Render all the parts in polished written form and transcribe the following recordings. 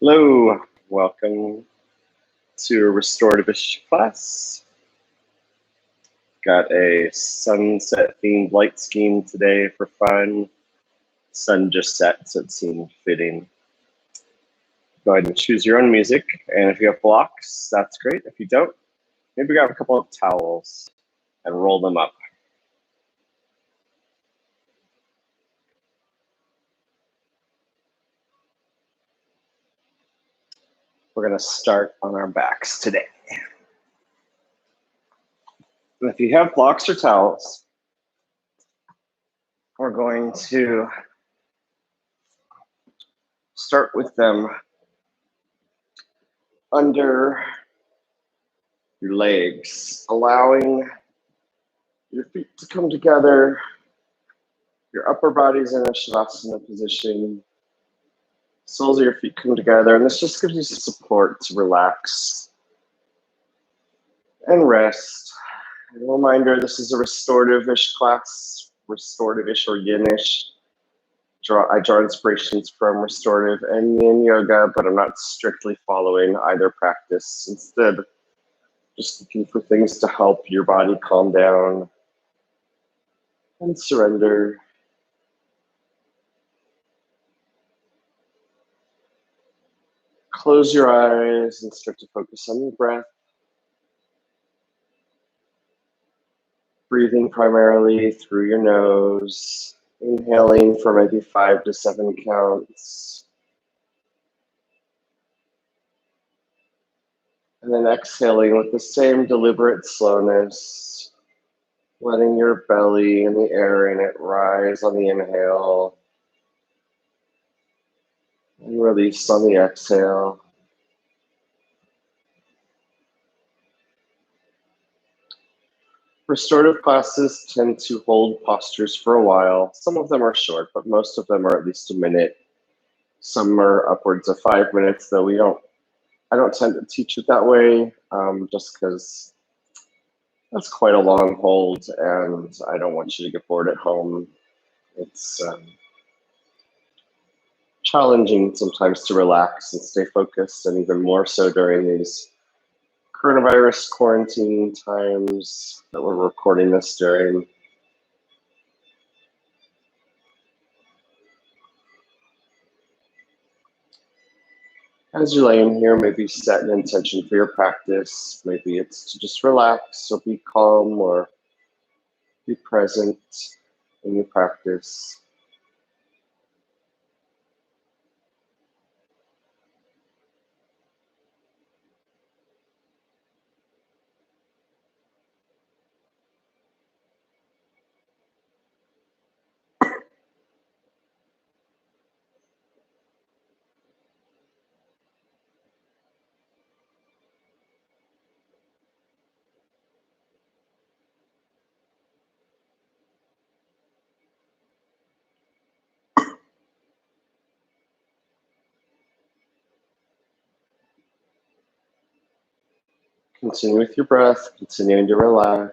Hello, welcome to a Restorative-ish class. Got a sunset themed light scheme today for fun. Sun just set, so it seemed fitting. Go ahead and choose your own music, and if you have blocks, that's great. If you don't, maybe grab a couple of towels and roll them up. We're gonna start on our backs today. And if you have blocks or towels, we're going to start with them under your legs, allowing your feet to come together, your upper body's in a shavasana position, soles of your feet come together, and this just gives you support to relax and rest. And a reminder, this is a restorative-ish class, restorative-ish or yin-ish. I draw inspirations from restorative and yin yoga, but I'm not strictly following either practice. Instead, just looking for things to help your body calm down and surrender. Close your eyes and start to focus on your breath. Breathing primarily through your nose, inhaling for maybe 5 to 7 counts. And then exhaling with the same deliberate slowness, letting your belly and the air in it rise on the inhale and release on the exhale. Restorative classes tend to hold postures for a while. Some of them are short, but most of them are at least a minute. Some are upwards of 5 minutes, though I don't tend to teach it that way, just because that's quite a long hold, and I don't want you to get bored at home. It's challenging sometimes to relax and stay focused, and even more so during these coronavirus quarantine times that we're recording this during. As you're laying here, maybe set an intention for your practice. Maybe it's to just relax or be calm or be present in your practice. Continue with your breath, continuing to relax.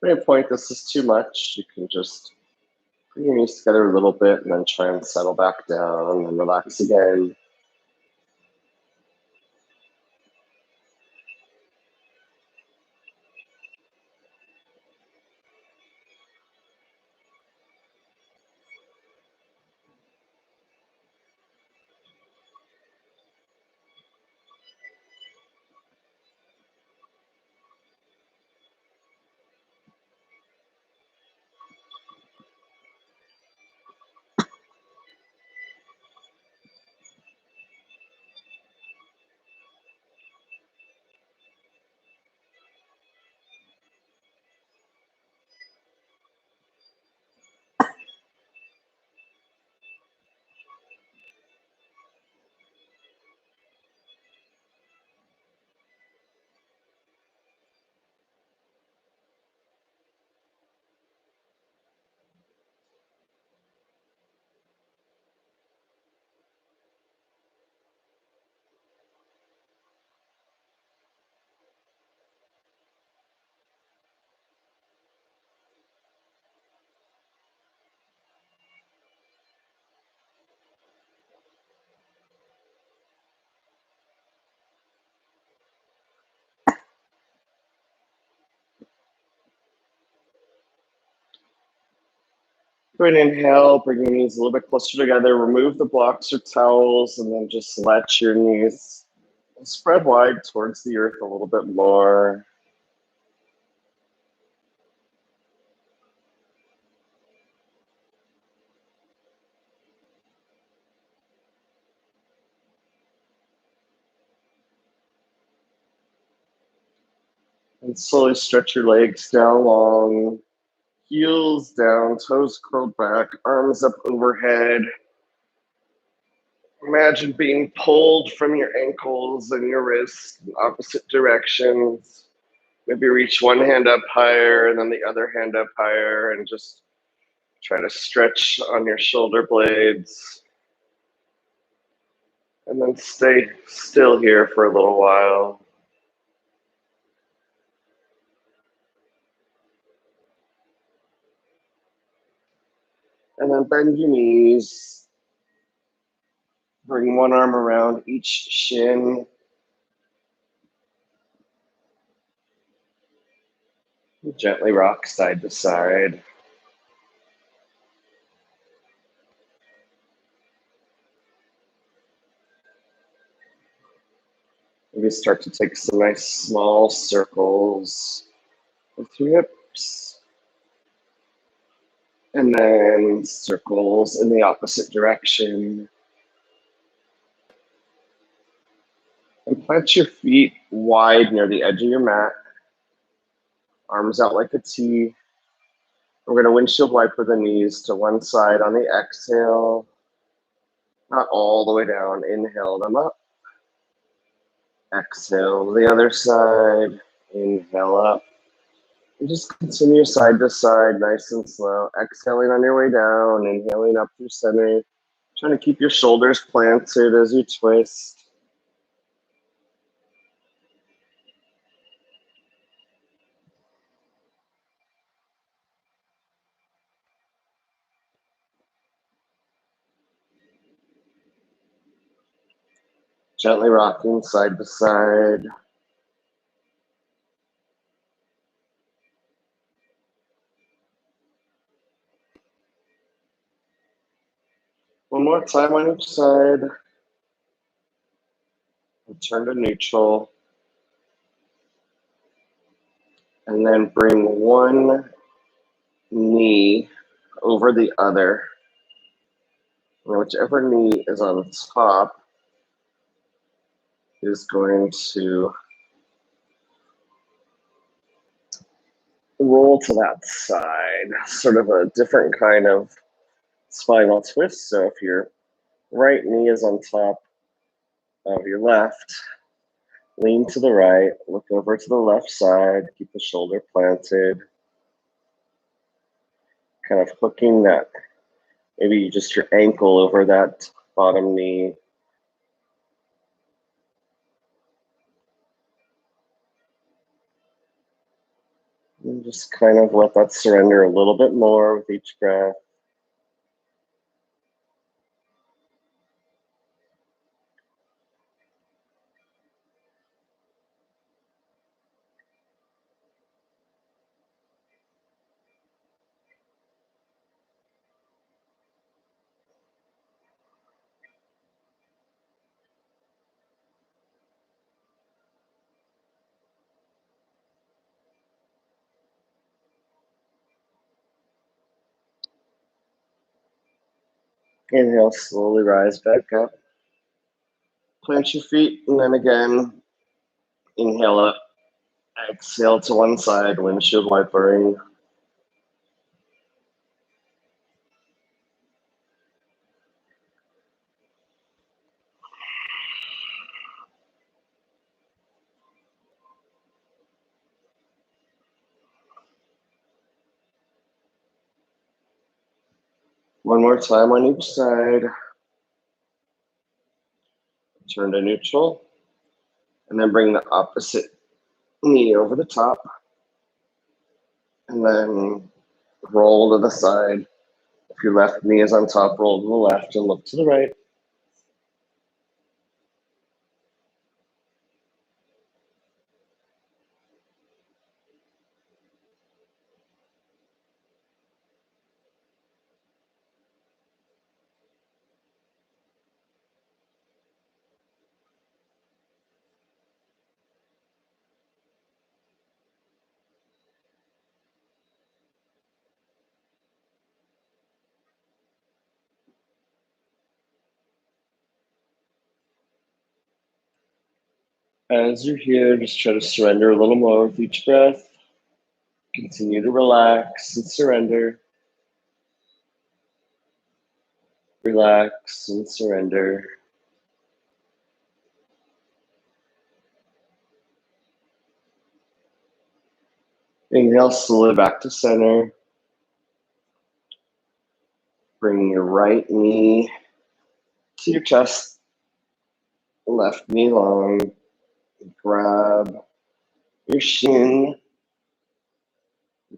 At any point this is too much, you can just bring your knees together a little bit and then try and settle back down and relax again. Go ahead and inhale, bring your knees a little bit closer together. Remove the blocks or towels, and then just let your knees spread wide towards the earth a little bit more. And slowly stretch your legs down long, heels down, toes curled back, arms up overhead. Imagine being pulled from your ankles and your wrists in opposite directions. Maybe reach one hand up higher and then the other hand up higher, and just try to stretch on your shoulder blades. And then stay still here for a little while. And then bend your knees. Bring one arm around each shin. Gently rock side to side. Maybe start to take some nice small circles with your hips. And then circles in the opposite direction. And plant your feet wide near the edge of your mat. Arms out like a T. We're going to windshield wiper the knees to one side on the exhale. Not all the way down. Inhale them up. Exhale the other side. Inhale up. And just continue side to side, nice and slow. Exhaling on your way down, inhaling up through center. Trying to keep your shoulders planted as you twist. Gently rocking side to side. One more time on each side. Return to neutral. And then bring one knee over the other. And whichever knee is on top is going to roll to that side. Sort of a different kind of spinal twist. So if your right knee is on top of your left, lean to the right, look over to the left side, keep the shoulder planted, kind of hooking that, maybe just your ankle over that bottom knee. And just kind of let that surrender a little bit more with each breath. Inhale, slowly rise back up. Plant your feet, and then again, inhale up. Exhale to one side, windshield wipering. One more time on each side. Turn to neutral. And then bring the opposite knee over the top. And then roll to the side. If your left knee is on top, roll to the left and look to the right. As you're here, just try to surrender a little more with each breath. Continue to relax and surrender. Relax and surrender. Inhale slowly back to center. Bring your right knee to your chest, left knee long. Grab your shin,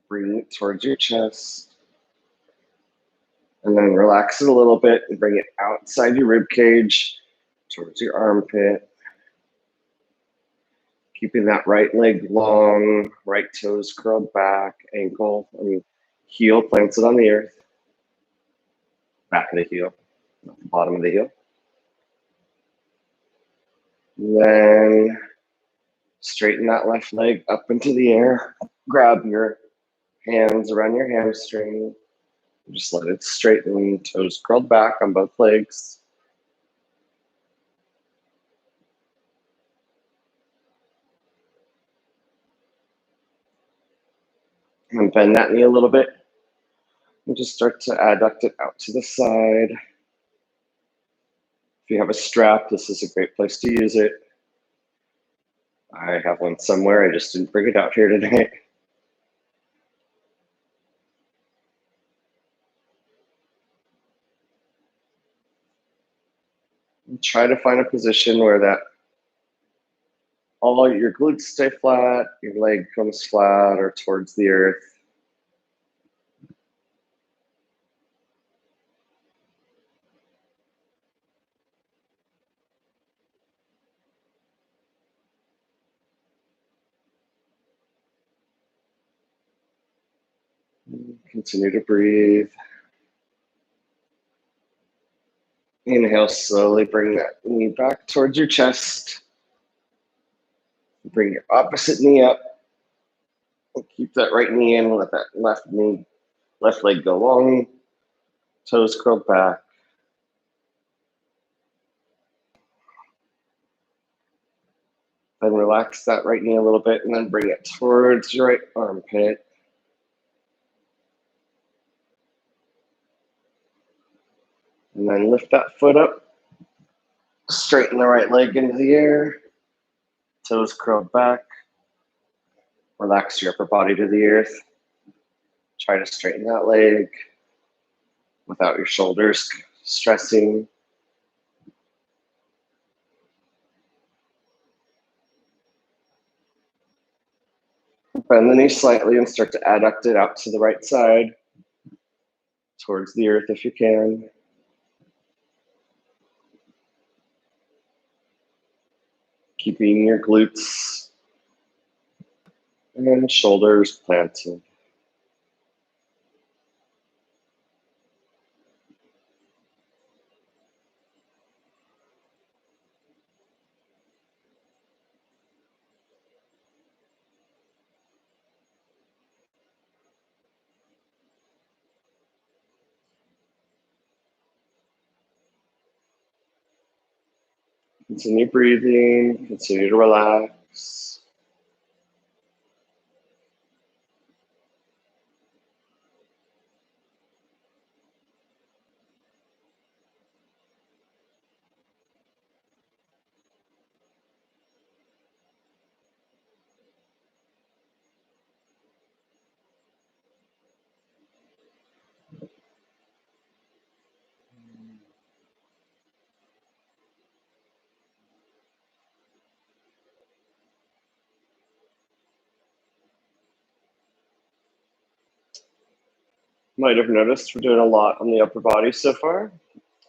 bring it towards your chest, and then relax it a little bit and bring it outside your rib cage towards your armpit. Keeping that right leg long, right toes curled back, heel planted on the earth, back of the heel, not the bottom of the heel. Then straighten that left leg up into the air. Grab your hands around your hamstring. Just let it straighten, toes curled back on both legs. And bend that knee a little bit. And just start to adduct it out to the side. If you have a strap, this is a great place to use it. I have one somewhere, I just didn't bring it out here today. And try to find a position where that all your glutes stay flat, your leg comes flat or towards the earth. Continue to breathe. Inhale, slowly bring that knee back towards your chest. Bring your opposite knee up. Keep that right knee in, let that left leg go long, toes curled back. Then relax that right knee a little bit and then bring it towards your right armpit. And then lift that foot up. Straighten the right leg into the air. Toes curled back. Relax your upper body to the earth. Try to straighten that leg without your shoulders stressing. Bend the knee slightly and start to adduct it out to the right side, towards the earth if you can. Keeping your glutes and shoulders planted. Continue breathing, continue to relax. Might have noticed we're doing a lot on the upper body so far.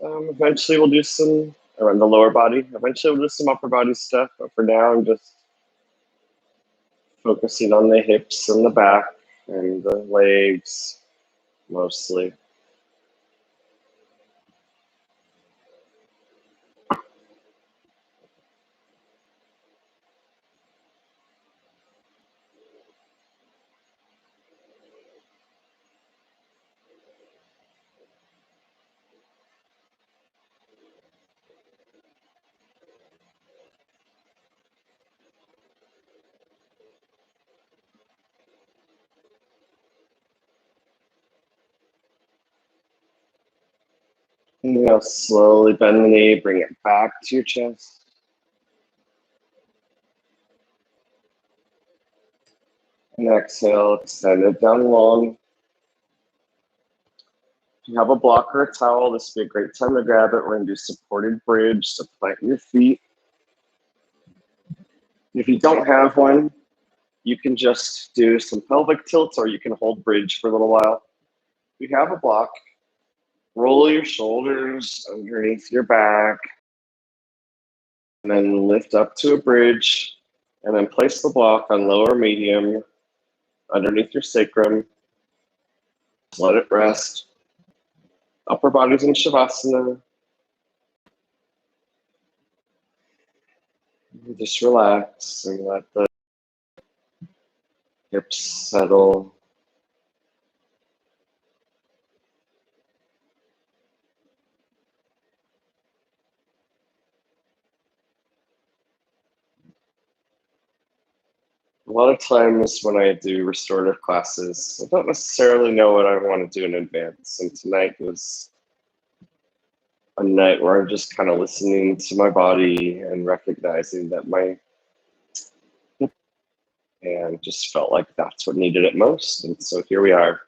Eventually we'll do some around the lower body. Eventually we'll do some upper body stuff, but for now I'm just focusing on the hips and the back and the legs mostly. Inhale, slowly bend the knee, bring it back to your chest. And exhale, extend it down long. If you have a block or a towel, this would be a great time to grab it. We're going to do supported bridge, so plant your feet. If you don't have one, you can just do some pelvic tilts, or you can hold bridge for a little while. If you have a block, roll your shoulders underneath your back, and then lift up to a bridge, and then place the block on lower medium underneath your sacrum. Just let it rest. Upper body's in Shavasana. Just relax and let the hips settle. A lot of times when I do restorative classes, I don't necessarily know what I want to do in advance. And tonight was a night where I'm just kind of listening to my body and recognizing that and just felt like that's what needed it most. And so here we are.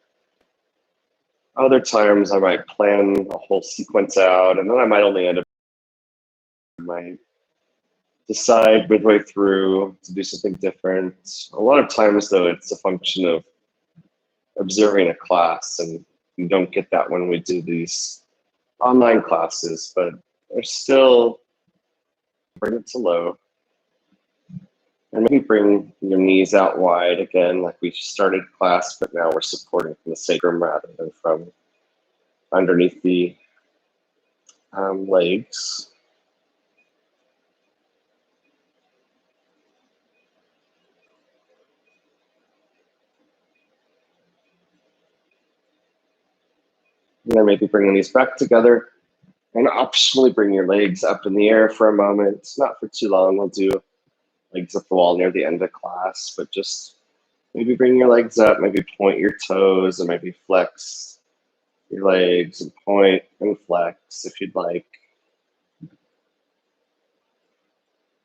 Other times I might plan a whole sequence out, and then I might only end up, I might decide midway through to do something different. A lot of times though, it's a function of observing a class, and you don't get that when we do these online classes, but there's still, bring it to low. And maybe bring your knees out wide again, like we started class, but now we're supporting from the sacrum rather than from underneath the legs. And then maybe bring the knees back together, and optionally bring your legs up in the air for a moment. Not for too long. We'll do legs up the wall near the end of class, but just maybe bring your legs up, maybe point your toes, and maybe flex your legs and point and flex if you'd like.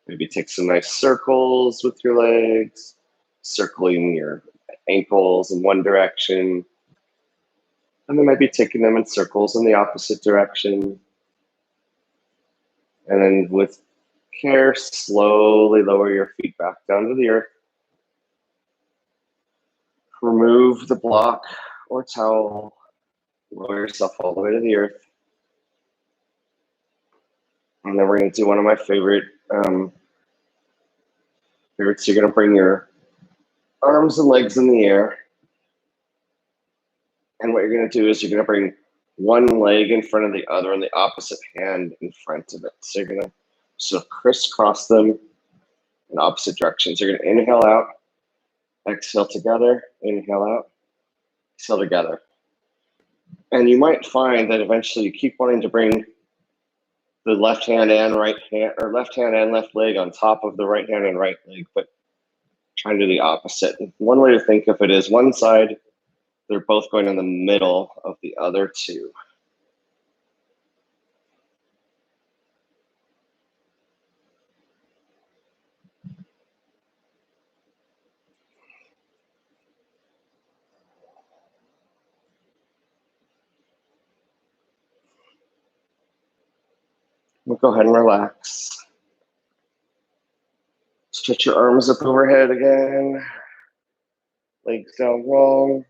Maybe take some nice circles with your legs, circling your ankles in one direction, and then maybe taking them in circles in the opposite direction. And then with care, slowly lower your feet back down to the earth. Remove the block or towel. Lower yourself all the way to the earth. And then we're going to do one of my favorites. You're going to bring your arms and legs in the air. And what you're going to do is you're going to bring one leg in front of the other and the opposite hand in front of it. So you're going to sort of crisscross them in opposite directions. You're going to inhale out, exhale together, inhale out, exhale together. And you might find that eventually you keep wanting to bring the left hand and right hand, or left hand and left leg on top of the right hand and right leg, but trying to do the opposite. One way to think of it is one side, they're both going in the middle of the other two. We'll go ahead and relax. Stretch your arms up overhead again. Legs down long.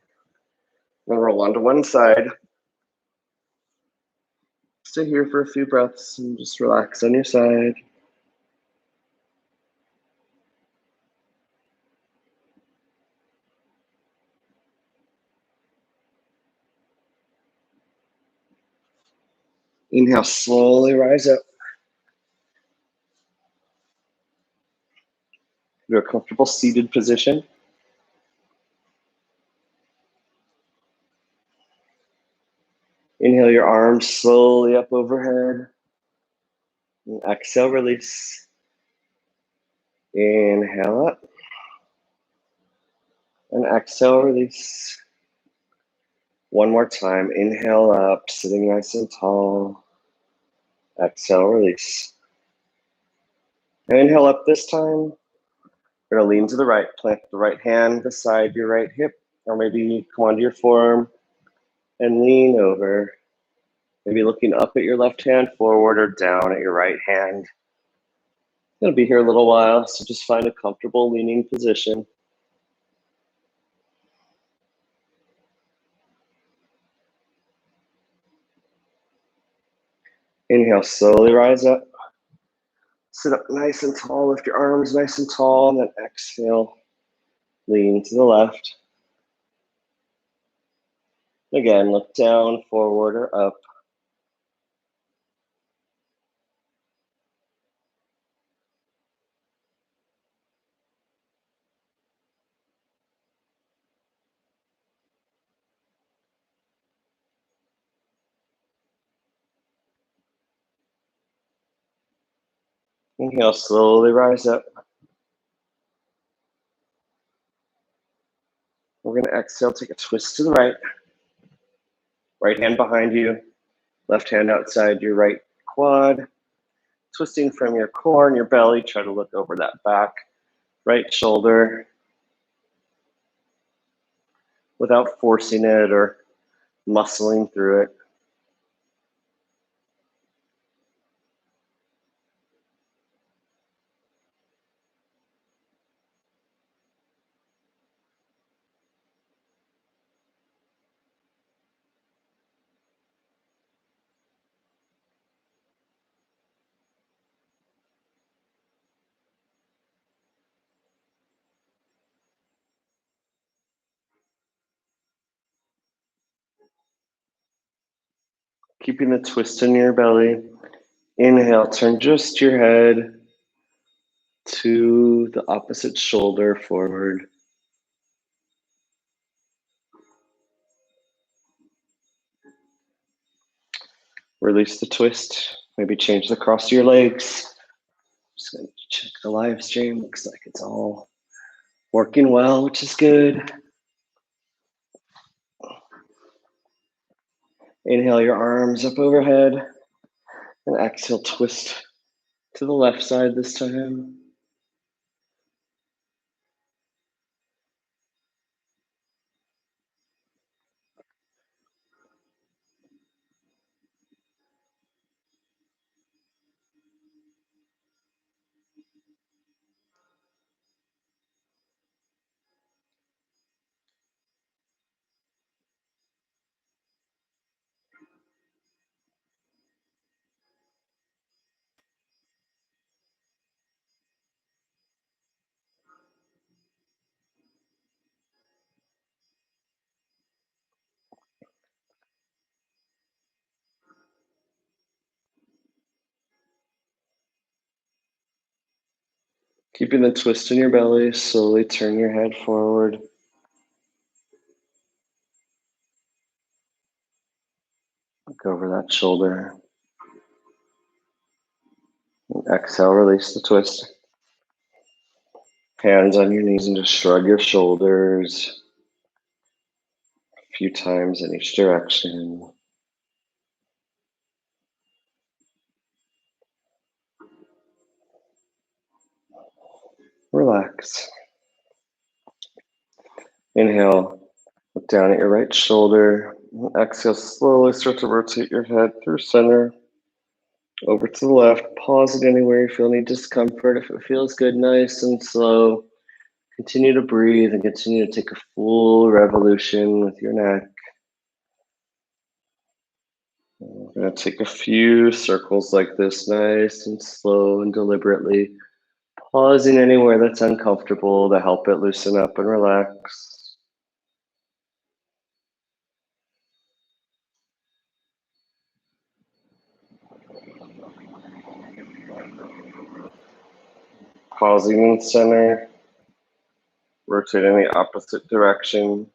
Then roll onto one side. Stay here for a few breaths and just relax on your side. Inhale, slowly rise up. To a comfortable seated position. Inhale your arms slowly up overhead. And exhale, release. Inhale up. And exhale, release. One more time. Inhale up, sitting nice and tall. Exhale, release. Inhale up this time. We're going to lean to the right, plant the right hand beside your right hip, or maybe come onto your forearm and lean over. Maybe looking up at your left hand, forward or down at your right hand. Going to be here a little while, so just find a comfortable leaning position. Inhale, slowly rise up. Sit up nice and tall, lift your arms nice and tall, and then exhale, lean to the left. Again, look down, forward, or up. Inhale, slowly rise up. We're going to exhale, take a twist to the right. Right hand behind you, left hand outside your right quad. Twisting from your core and your belly, try to look over that back right shoulder without forcing it or muscling through it. Keeping the twist in your belly. Inhale, turn just your head to the opposite shoulder forward. Release the twist. Maybe change the cross of your legs. Just gonna check the live stream. Looks like it's all working well, which is good. Inhale your arms up overhead. And exhale, twist to the left side this time. Keeping the twist in your belly, slowly turn your head forward. Look over that shoulder. And exhale, release the twist. Hands on your knees and just shrug your shoulders a few times in each direction. Relax. Inhale, look down at your right shoulder. Exhale, slowly start to rotate your head through center, over to the left. Pause it anywhere you feel any discomfort. If it feels good, nice and slow. Continue to breathe and continue to take a full revolution with your neck. We're going to take a few circles like this, nice and slow and deliberately. Pausing anywhere that's uncomfortable to help it loosen up and relax. Pausing in center, rotating the opposite direction.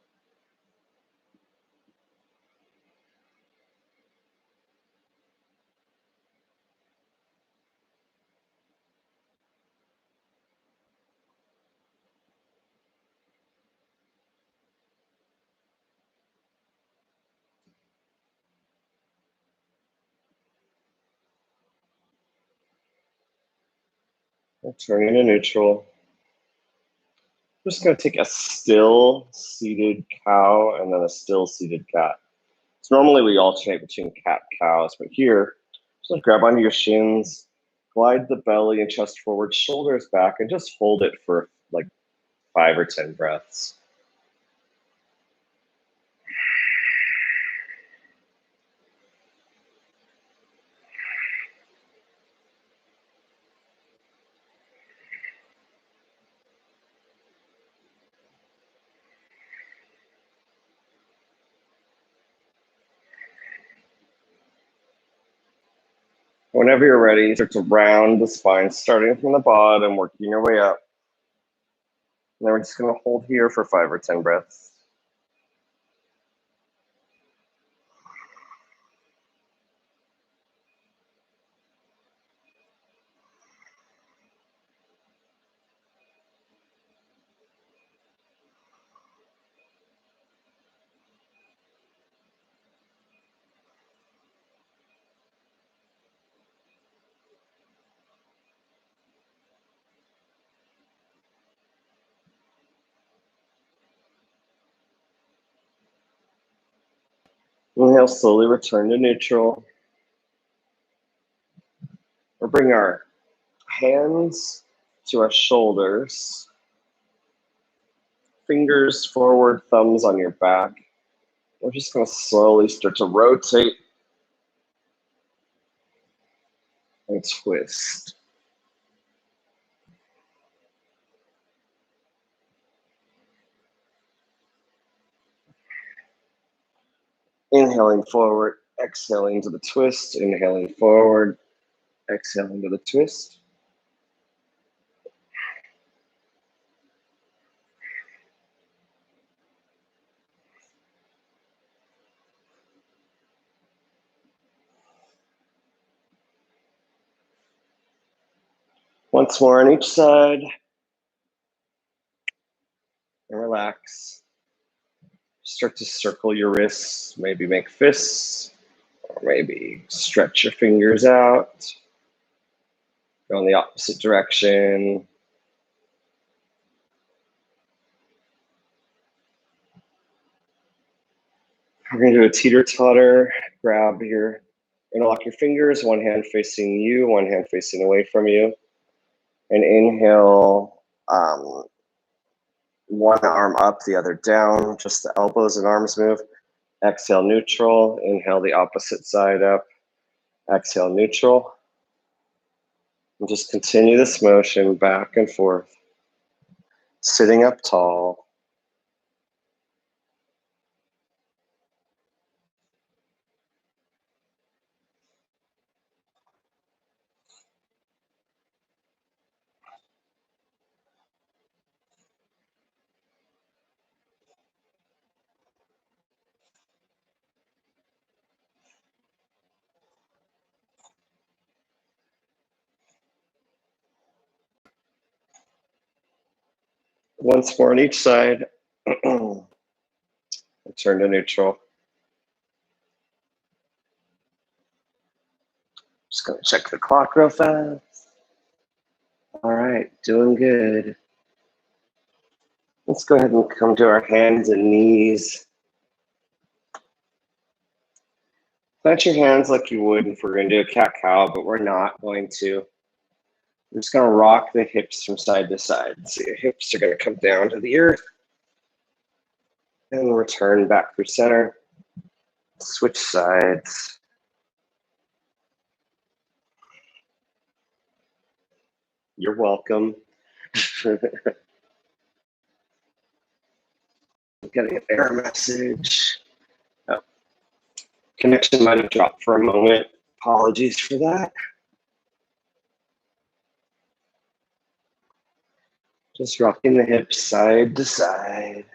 Returning to neutral. I'm just going to take a still seated cow and then a still seated cat. So normally we alternate between cat and cows, but here, just grab onto your shins, glide the belly and chest forward, shoulders back, and just hold it for like 5 or 10 breaths. Whenever you're ready, start to round the spine, starting from the bottom, working your way up. And then we're just going to hold here for 5 or 10 breaths. Inhale, slowly return to neutral. We'll bring our hands to our shoulders, fingers forward, thumbs on your back. We're just going to slowly start to rotate and twist. Inhaling forward, exhaling to the twist, inhaling forward, exhaling to the twist. Once more on each side. And relax. Start to circle your wrists, maybe make fists, or maybe stretch your fingers out. Go in the opposite direction. We're going to do a teeter-totter. Grab your, interlock your fingers, one hand facing you, one hand facing away from you. And inhale, one arm up, the other down, just the elbows and arms move. Exhale, neutral. Inhale, the opposite side up. Exhale, neutral. And just continue this motion back and forth. Sitting up tall. Once more on each side. Return to neutral. Just gonna check the clock real fast. All right, doing good. Let's go ahead and come to our hands and knees. Plant your hands like you would if we're gonna do a cat-cow, but we're not going to. We're just gonna rock the hips from side to side. So your hips are gonna come down to the earth and return back through center. Switch sides. You're welcome. Getting an error message. Oh, connection might have dropped for a moment. Apologies for that. Just rocking the hips side to side.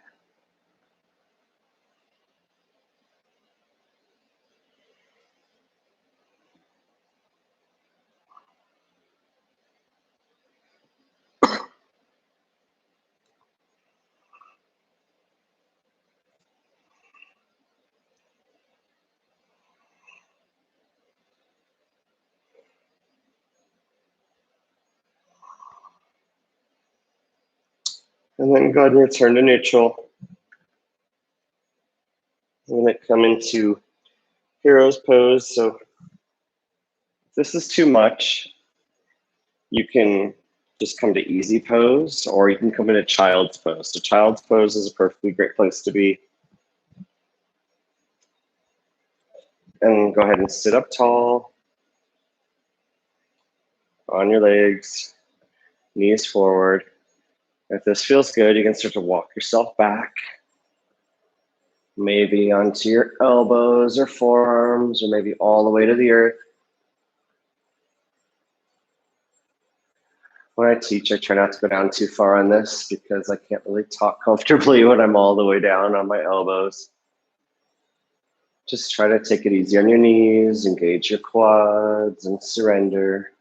And then go ahead and return to neutral. I'm going to come into hero's pose. So if this is too much, you can just come to easy pose, or you can come into child's pose. So child's pose is a perfectly great place to be. And go ahead and sit up tall on your legs, knees forward. If this feels good, you can start to walk yourself back, maybe onto your elbows or forearms, or maybe all the way to the earth. When I teach, I try not to go down too far on this because I can't really talk comfortably when I'm all the way down on my elbows. Just try to take it easy on your knees, engage your quads, and surrender.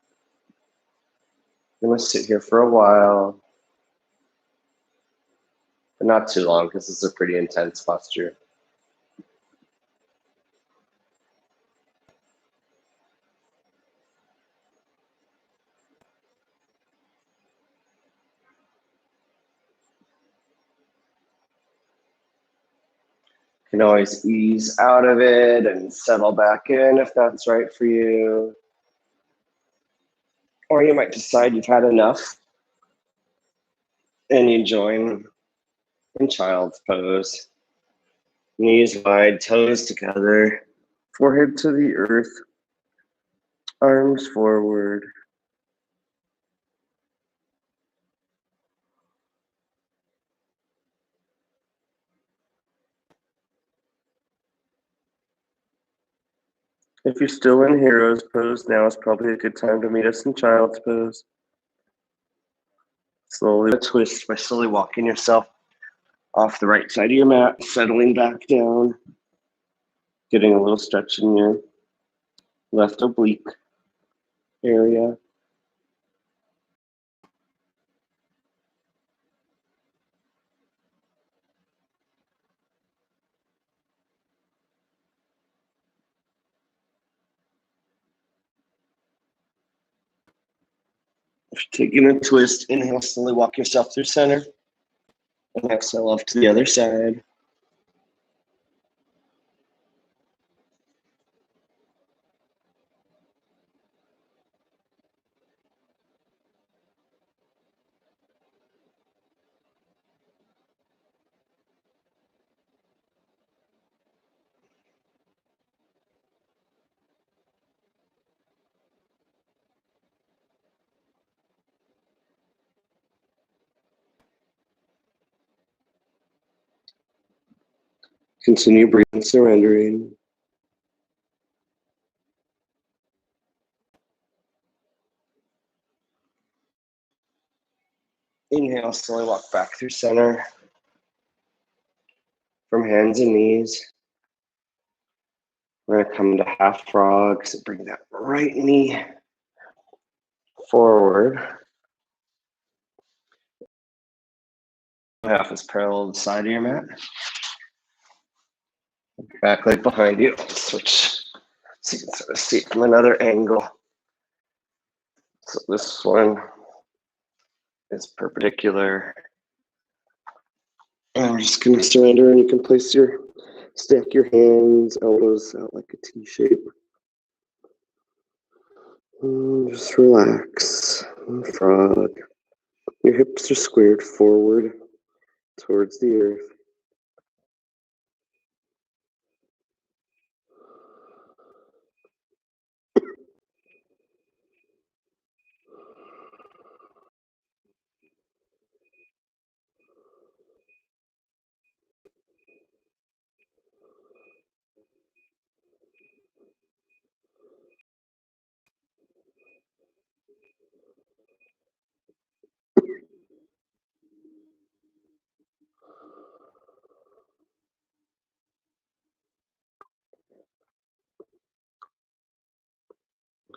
I'm going to sit here for a while, but not too long because this is a pretty intense posture. You can always ease out of it and settle back in if that's right for you. Or you might decide you've had enough and you join in child's pose. Knees wide, toes together, forehead to the earth, arms forward. If you're still in hero's pose, now is probably a good time to meet us in child's pose. Slowly twist by slowly walking yourself off the right side of your mat, settling back down, getting a little stretch in your left oblique area. If you're taking a twist, inhale, slowly walk yourself through center, and exhale off to the other side. Continue breathing, surrendering. Inhale, slowly walk back through center from hands and knees. We're going to come into half frog, so bring that right knee forward. Half is parallel to the side of your mat. Back leg behind you. Switch so you can sort of see it from another angle. So this one is perpendicular. And we're just going to surrender, and you can stack your hands, elbows out like a T shape. And just relax. Frog. Your hips are squared forward towards the earth.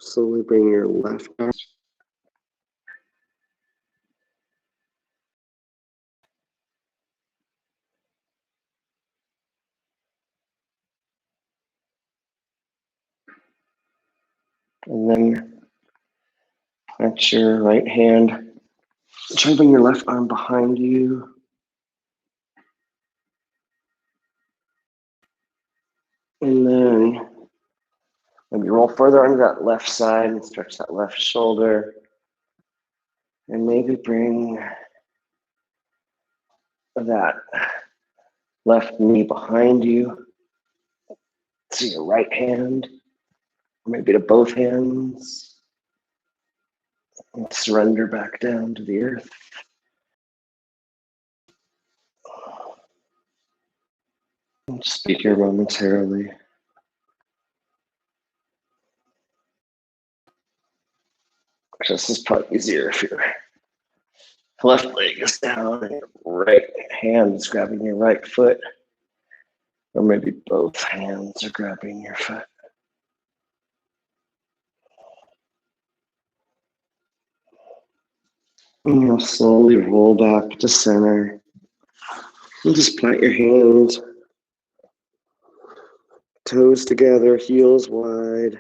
Slowly bring your left arm. And then plant your right hand Try to bring your left arm behind you. And then maybe roll further onto that left side and stretch that left shoulder. And maybe bring that left knee behind you to your right hand, or maybe to both hands. And surrender back down to the earth. And just be here momentarily. This is probably easier if your left leg is down and your right hand is grabbing your right foot. Or maybe both hands are grabbing your foot. And you'll slowly roll back to center. And just plant your hands, toes together, heels wide.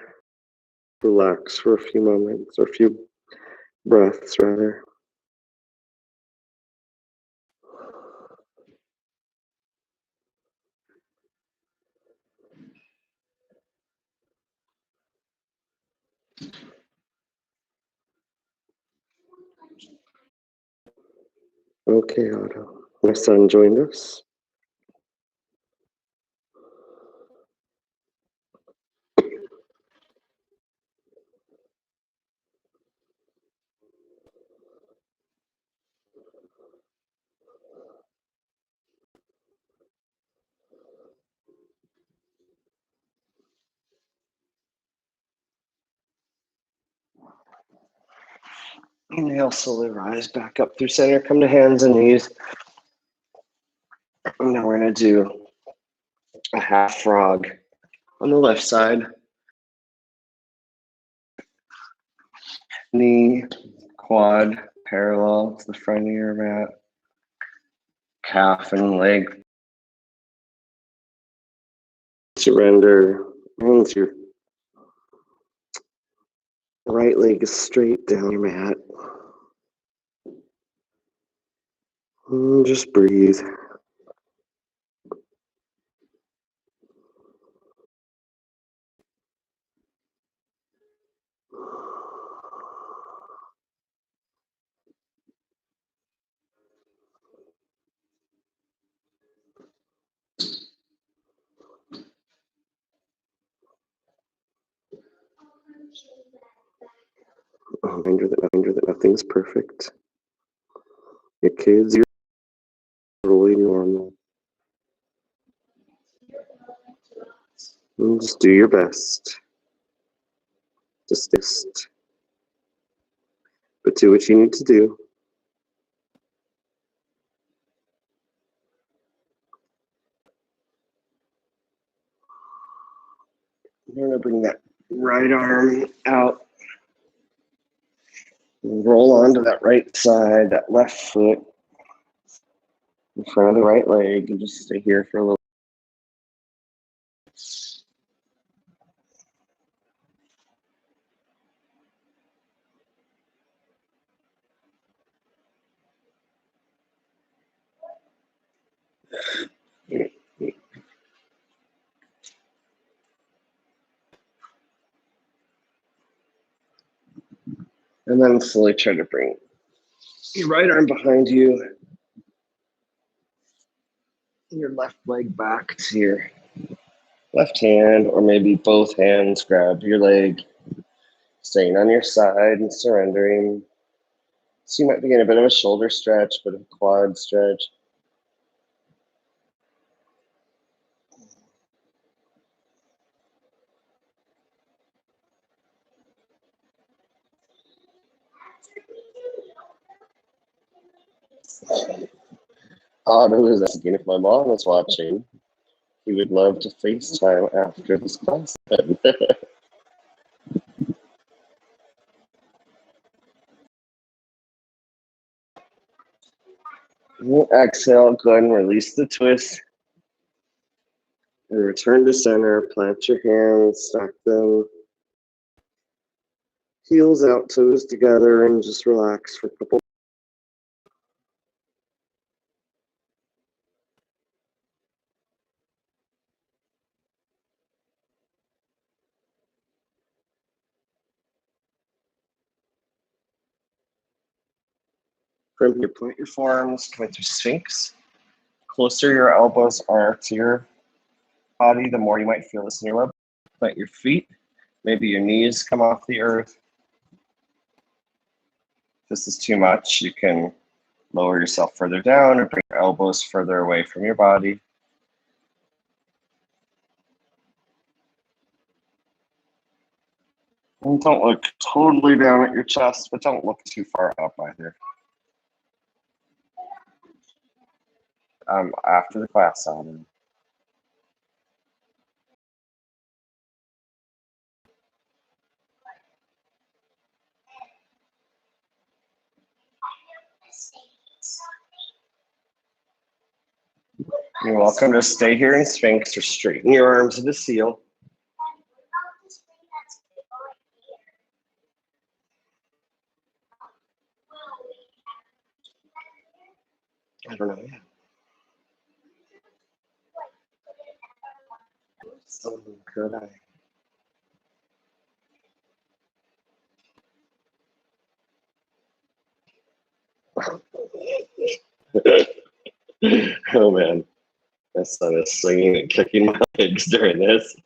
Relax for a few moments, or a few breaths rather. Okay, Otto. My son joined us. Inhale, slowly rise back up through center. Come to hands and knees. And now we're going to do a half frog on the left side. Knee, quad, parallel to the front of your mat. Calf and leg. Surrender. And your right leg is straight down your mat. And just breathe. A reminder that nothing's perfect. Your kids, you're totally normal. And just do your best. Just but do what you need to do. You're going to bring that right arm out. Roll onto that right side, that left foot in front of the right leg, and just stay here for a little. And then slowly try to bring your right arm behind you, and your left leg back to your left hand, or maybe both hands grab your leg, staying on your side and surrendering. So you might begin a bit of a shoulder stretch, bit of a quad stretch. Otto is asking if my mom was watching. He would love to FaceTime after this class. Exhale, go ahead and release the twist. And return to center, plant your hands, stack them. Heels out, toes together, and just relax for a couple From here, point your forearms, come into Sphinx. Closer your elbows are to your body, the more you might feel this in your low. Plant your feet. Maybe your knees come off the earth. If this is too much, you can lower yourself further down or bring your elbows further away from your body. And don't look totally down at your chest, but don't look too far up either. After the class, Adam. You're welcome to stay here in Sphinx or straighten your arms into seal. I don't know yet. So could I? Oh man, my son is swinging and kicking my legs during this.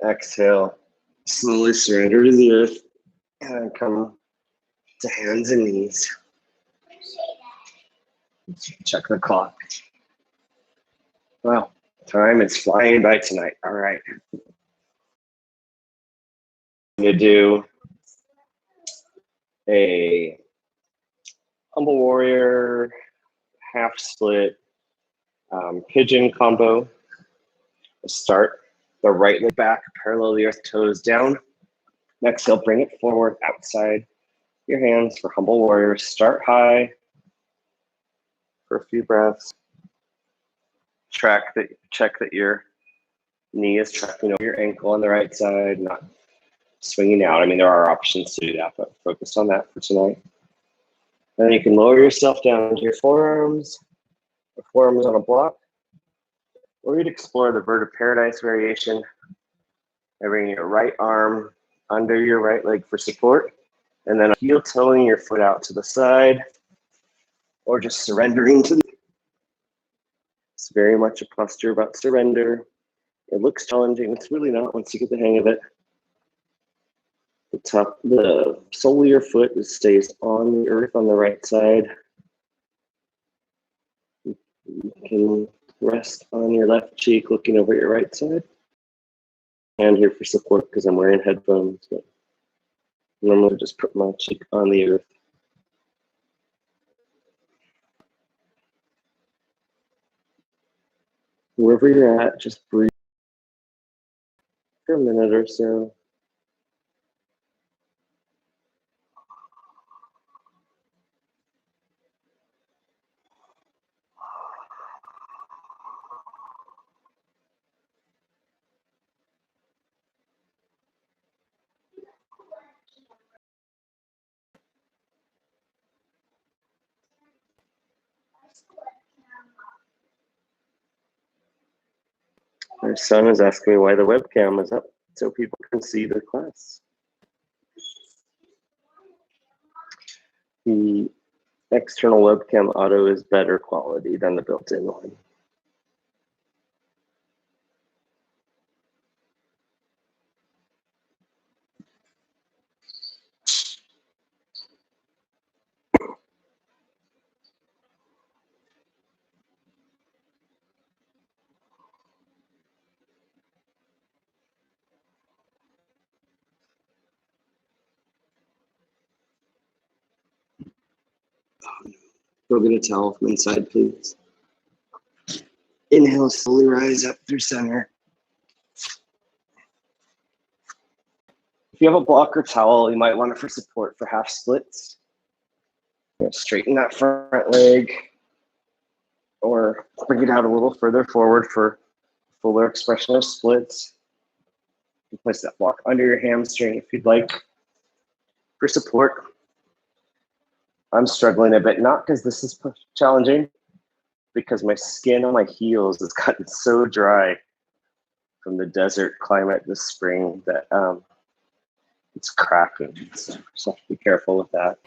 Exhale, slowly surrender to the earth and come to hands and knees. Check the clock. Wow, time is flying by tonight. All right. You do a humble warrior, half split, pigeon combo. We'll start the right leg back, parallel the earth, toes down. Exhale, bring it forward outside your hands for humble warrior. Start high for a few breaths. Check that your knee is tracking over your ankle on the right side, not swinging out. I mean, there are options to do that, but focus on that for tonight. Then you can lower yourself down to your forearms, or forearms on a block, or you'd explore the bird of paradise variation by bringing your right arm under your right leg for support, and then heel toeing your foot out to the side, or just surrendering to the. It's very much a posture about surrender. It looks challenging. It's really not once you get the hang of it. The sole of your foot stays on the earth on the right side. You can rest on your left cheek, looking over your right side. Hand here for support because I'm wearing headphones, but normally just put my cheek on the earth. Wherever you're at, just breathe for a minute or so. My son is asking me why the webcam is up so people can see the class. The external webcam auto is better quality than the built-in one. Go get a towel from inside, please. Inhale, slowly rise up through center. If you have a block or towel, you might want it for support for half splits. Straighten that front leg or bring it out a little further forward for fuller expression of splits. You place that block under your hamstring if you'd like for support. I'm struggling a bit, not because this is challenging, because my skin on my heels has gotten so dry from the desert climate this spring that it's cracking. So have to be careful with that.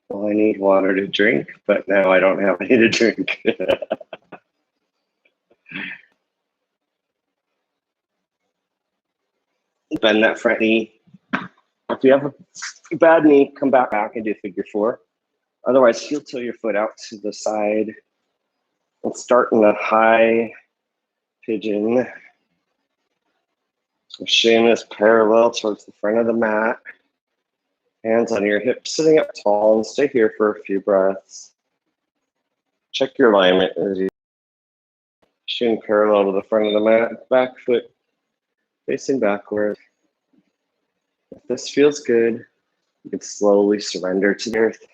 Well, I need water to drink, but now I don't have any to drink. Bend that front knee. If you have a bad knee, come back and do figure four. Otherwise, heel toe your foot out to the side and start in a high pigeon. Shin is parallel towards the front of the mat. Hands on your hips, sitting up tall, and stay here for a few breaths. Check your alignment as you shin parallel to the front of the mat, back foot facing backward. If this feels good, you can slowly surrender to the earth.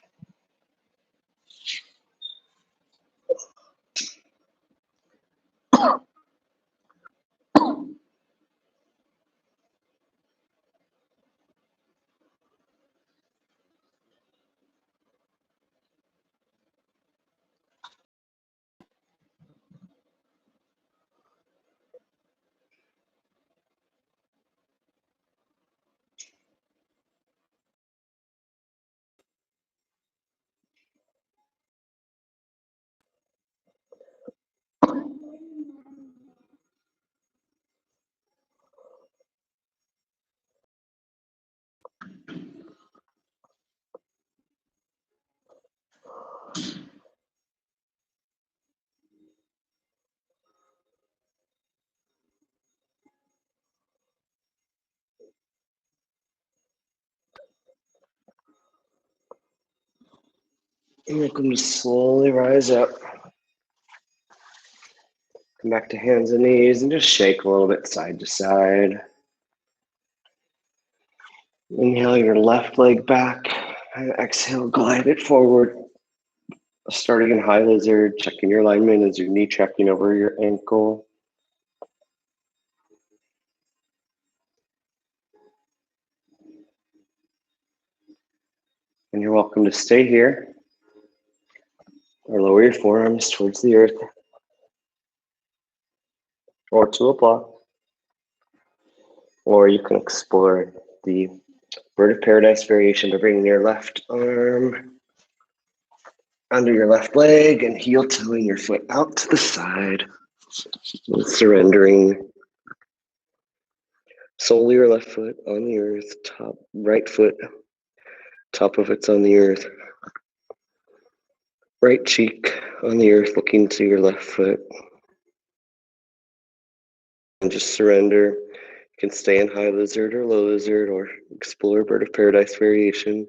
And welcome to slowly rise up. Come back to hands and knees and just shake a little bit side to side. Inhale your left leg back and exhale, glide it forward. Starting in high lizard, checking your alignment as your knee checking over your ankle. And you're welcome to stay here or lower your forearms towards the earth or to a block. Or you can explore the bird of paradise variation by bringing your left arm under your left leg and heel toeing your foot out to the side and surrendering. Solely your left foot on the earth, top right foot, top of it's on the earth. Right cheek on the earth, looking to your left foot. And just surrender. You can stay in high lizard or low lizard or explore bird of paradise variation.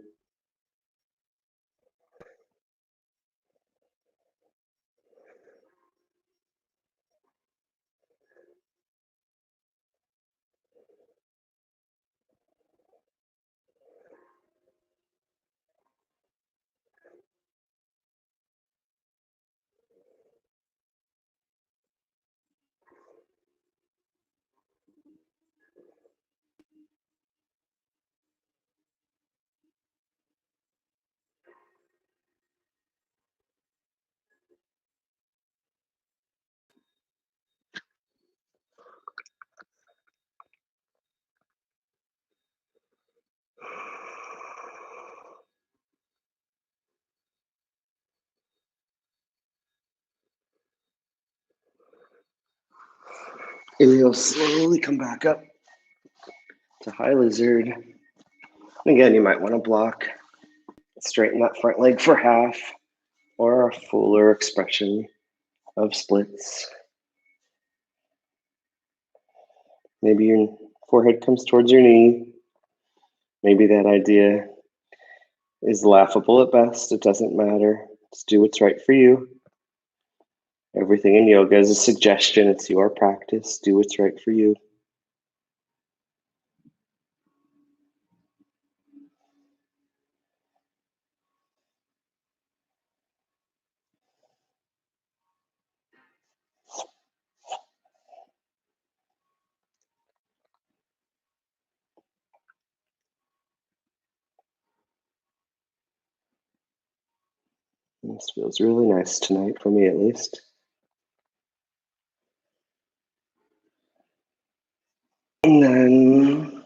And you'll slowly come back up to high lizard. And again, you might want to block, straighten that front leg for half or a fuller expression of splits. Maybe your forehead comes towards your knee. Maybe that idea is laughable at best. It doesn't matter. Just do what's right for you. Everything in yoga is a suggestion. It's your practice. Do what's right for you. This feels really nice tonight, for me at least. And then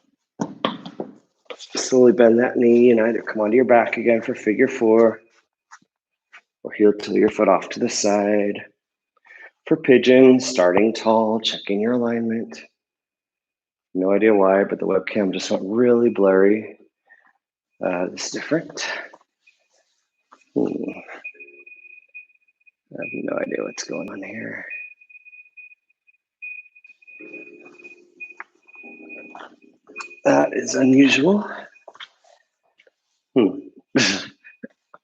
slowly bend that knee and either come onto your back again for figure 4 or heel to your foot off to the side. For pigeon, starting tall, checking your alignment. No idea why, but the webcam just went really blurry. This is different. I have no idea what's going on here. That is unusual.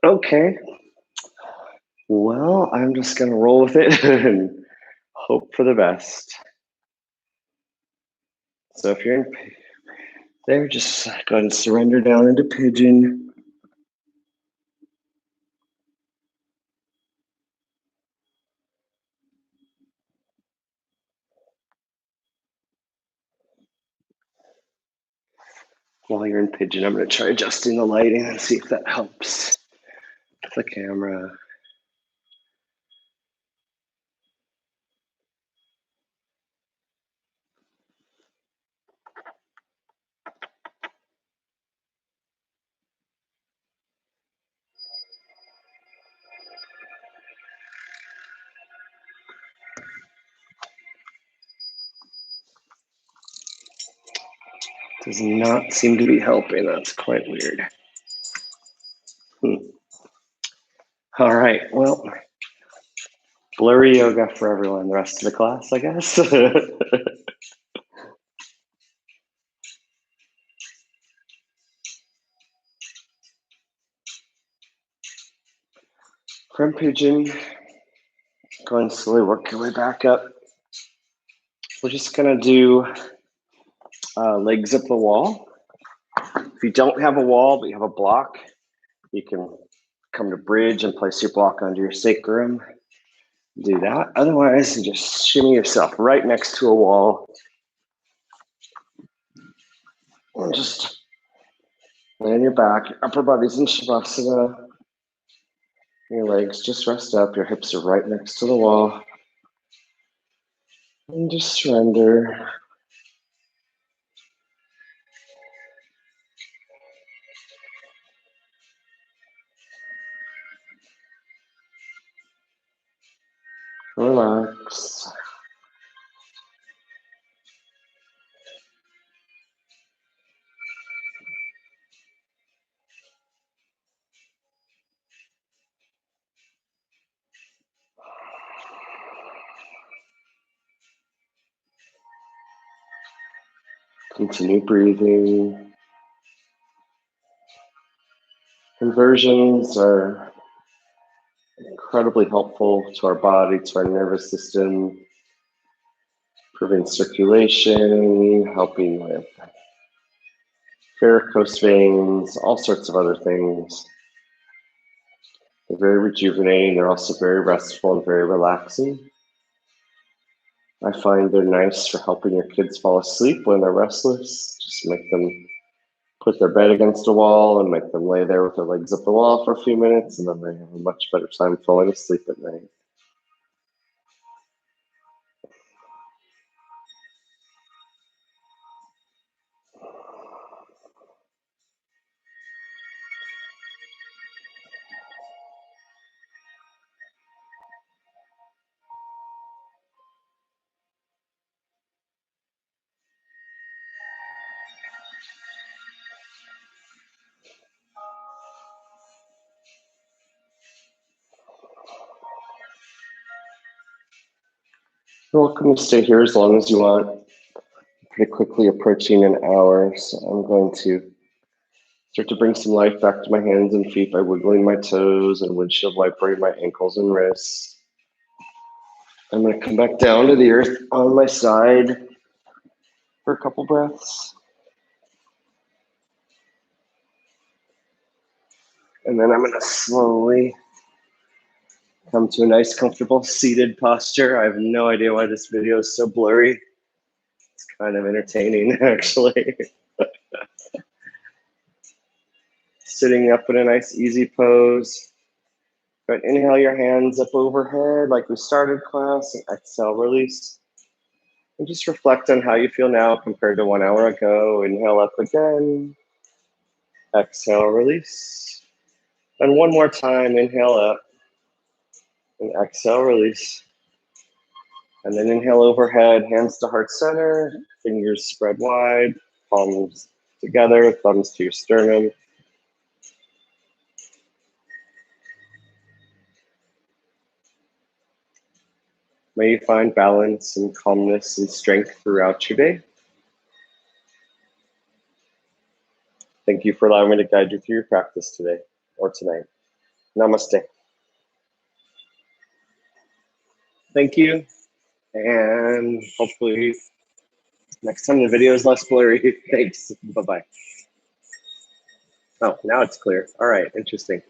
Okay. Well, I'm just going to roll with it and hope for the best. So if you're in there, just go ahead and surrender down into pigeon. While you're in pigeon, I'm going to try adjusting the lighting and see if that helps the camera. Does not seem to be helping. That's quite weird. All right, well, blurry yoga for everyone the rest of the class, I guess. From pigeon, go and slowly work your way back up. We're just gonna do legs up the wall. If you don't have a wall, but you have a block, you can come to bridge and place your block under your sacrum. Do that. Otherwise, you just shimmy yourself right next to a wall. And just lay on your back. Your upper body's in Shavasana. Your legs just rest up. Your hips are right next to the wall. And just surrender. Relax. Continue breathing. Inversions are incredibly helpful to our body, to our nervous system, improving circulation, helping with varicose veins, all sorts of other things. They're very rejuvenating. They're also very restful and very relaxing. I find they're nice for helping your kids fall asleep when they're restless. Just make them put their bed against a wall and make them lay there with their legs up the wall for a few minutes, and then they have a much better time falling asleep at night. You're welcome to stay here as long as you want. Pretty quickly approaching an hour, so I'm going to start to bring some life back to my hands and feet by wiggling my toes and windshield wipering my ankles and wrists. I'm going to come back down to the earth on my side for a couple breaths. And then I'm going to slowly come to a nice, comfortable seated posture. I have no idea why this video is so blurry. It's kind of entertaining, actually. Sitting up in a nice, easy pose. Good. Inhale your hands up overhead like we started class, and exhale, release. And just reflect on how you feel now compared to 1 hour ago. Inhale up again. Exhale, release. And one more time, inhale up. And exhale, release. And then inhale overhead, hands to heart center, fingers spread wide, palms together, thumbs to your sternum. May you find balance and calmness and strength throughout your day. Thank you for allowing me to guide you through your practice today or tonight. Namaste. Thank you. And hopefully next time the video is less blurry. Thanks. Bye-bye. Oh, now it's clear. All right, interesting.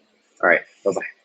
All right, bye-bye.